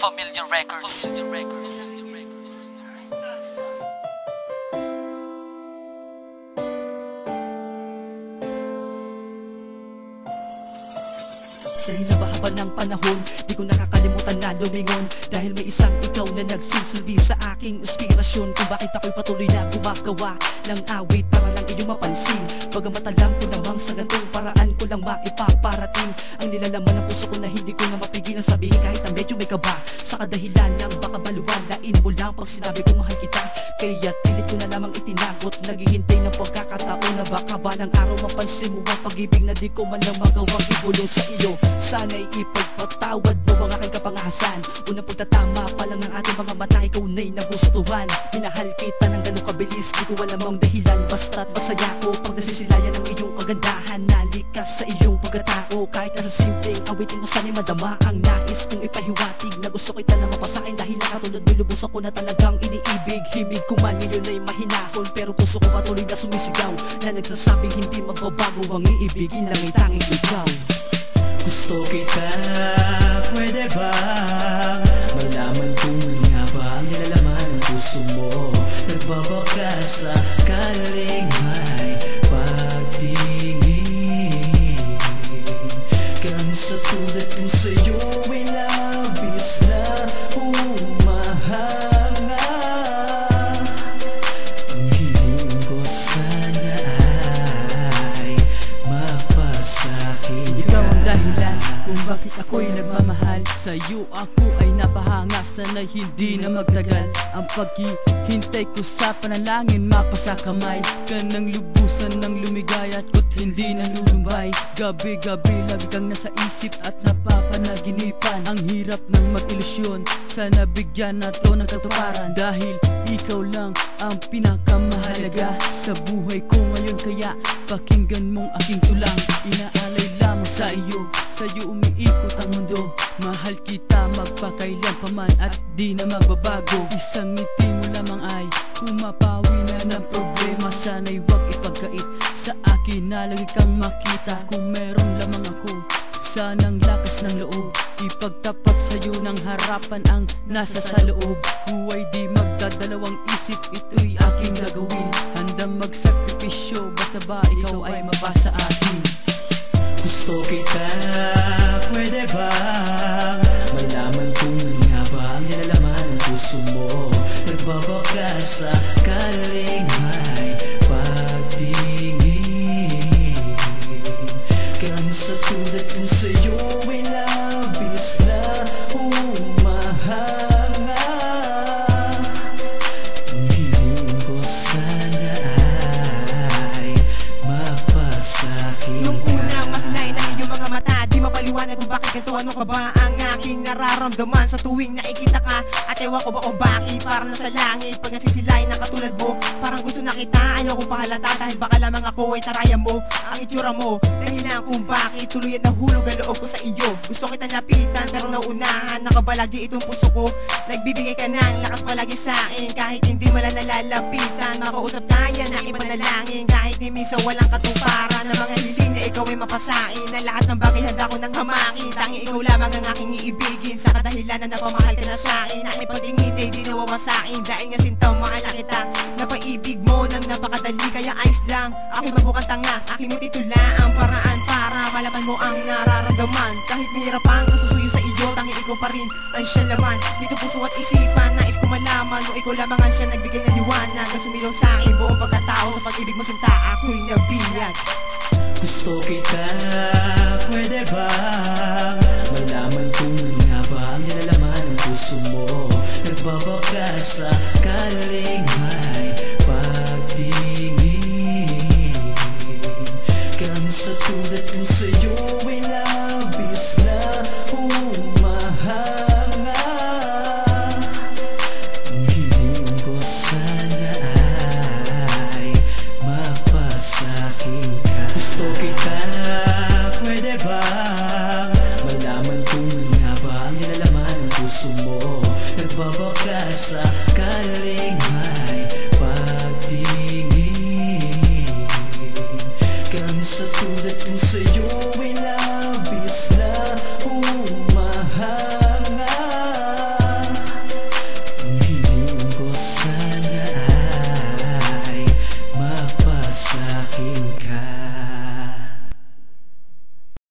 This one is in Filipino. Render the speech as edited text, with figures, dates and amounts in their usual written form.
Familiar Records. Sa hinabahaba ng panahon, di ko nakakalimutan na lumingon, dahil may isang ikaw na nagsisilbi sa aking inspirasyon, kung bakit ako'y patuloy na gumagawa ng awit para lang iyong mapansin. Bagamat alam ko namang sa ganitong paraan ko lang maipaparating ang nilalaman ng puso ko na hindi ko na mapigilan sabihin kahit na medyo may kaba. Sa kadahilan ng baka maluwalain mo lang pag sinabi ko mahal kita, kaya pilit ko na lamang itinagot, naghihintay ng pagkakataon na baka balang araw mapansin mo ang pag-ibig na di ko man lang magawang ibulong sa iyo. Sana'y ipagpatawad mo ang aking kapangahasan, unang pagtatama pa lang ng ating mga mata, ikaw na'y nagustuhan. Minahal kita ng ganong kabilis, di ko alam ang dahilan, basta't masaya ko pag nasisilayan ng iyong kagandahan. Nalikas sa iyong pagkatao, kahit nasa simpleng awitin ko sana'y madama ang nais kong ipahiwatig, na gusto kita na mapasakin dahil nakatulad may lubos ako na talagang iniibig. Himig ko man ngayon ay mahinahon, pero puso ko patuloy na sumisigaw, na nagsasabing hindi magbabago ang iibigin na may tanging ikaw. Gusto kita, pwede bang malaman kung ano nga ba ang nilalaman ng puso mo? Nagbabaka sakaling may pagtingin, kami sa tulad kong sa'yo ay labis na humahanga. Ang hiling ko sana ay mapasakin. Ikaw ang dahilan kung bakit ako'y nagmamahal sa'yo, ako ay napahanga, sana'y hindi na magtagal ang paghihintay ko sa panalangin. Mapasa kamay ka ng lubusan ng lumigaya at hindi nalulumbay. Gabi-gabi lagi kang nasa isip at napapanaginipan. Ang hirap ng mag-ilusyon, sana bigyan na to ng katuparan, dahil ikaw lang ang pinakamahalaga sa buhay ko ngayon. Kaya pakinggan mong aking tulang, inaalay lamang sa iyo, sa'yo umiikot ang mundo. Mahal kita magpakailan pa man at di na magbabago. Isang ngiti mo lamang ay pumapawi na ng problema. Sana'y huwag ipagkait sa akin na lagi kang makita. Kung meron lamang ako, sanang lakas ng loob, ipagtapat sa'yo ng harapan ang nasa sa loob. Huwag di magdadalawang isip, ito'y aking gagawin. Handang magsakripisyo, basta ba ikaw ay mabasa akin. Gusto kita, pwede bang malaman kung ano nga ba ang nilalaman ng puso mo? Nagbabaka sakaling may pagtingin, kami sa tulad kong sa'yo ay labis na humahanga. Ang hiling ko sana ay mapasakin. Nung unang masinay ng iyong mga mata, di mapaliwanag kung bakit ganito. Ano ka ba ang aking nararamdaman sa tuwing nakikita ka? At ewan ko ba kung bakit parang nasa langit pag nasisilay ng katulad mo. Parang gusto na kita, ayaw kong pahalata, dahil baka lamang ako ay tarayan mo ang itsura mo. Dahilan kung bakit tuloy at nahulog ang loob ko sa iyo. Gusto kita lapitan pero nauunahan, nakabalagi itong puso ko. Nagbibigay ka ng lakas palagi sa akin, kahit hindi mo lang nalalapitan. Makausap tayo na ipanalangin, kahit ni minsan walang katuparan. Ng mga hiling na ikaw ay mapasain, na lahat ng bagay handa ko ng hamakin. Tanging ikaw lamang ang aking iibigin, sa kadahilan na napamahal ka na sa akin. Aking pagtingiti di nawawasain, dahil nga sintaw mahal na kita. Napaibig mo nang napakadali, kaya ayos lang aking magbukang tanga. Aking mutitula ang paraan para malaman mo ang nararamdaman. Kahit mahirap ang kasusuyo sa iyo, tanging ikaw pa rin ang siya laman dito puso at isipan. Nais ko malaman kung ikaw lamang ang siya nagbigay ng liwanag, na sumilaw sa akin buong pagkatao. Sa pag-ibig mo sinta ako'y nabiyag. Gusto kita, pwede ba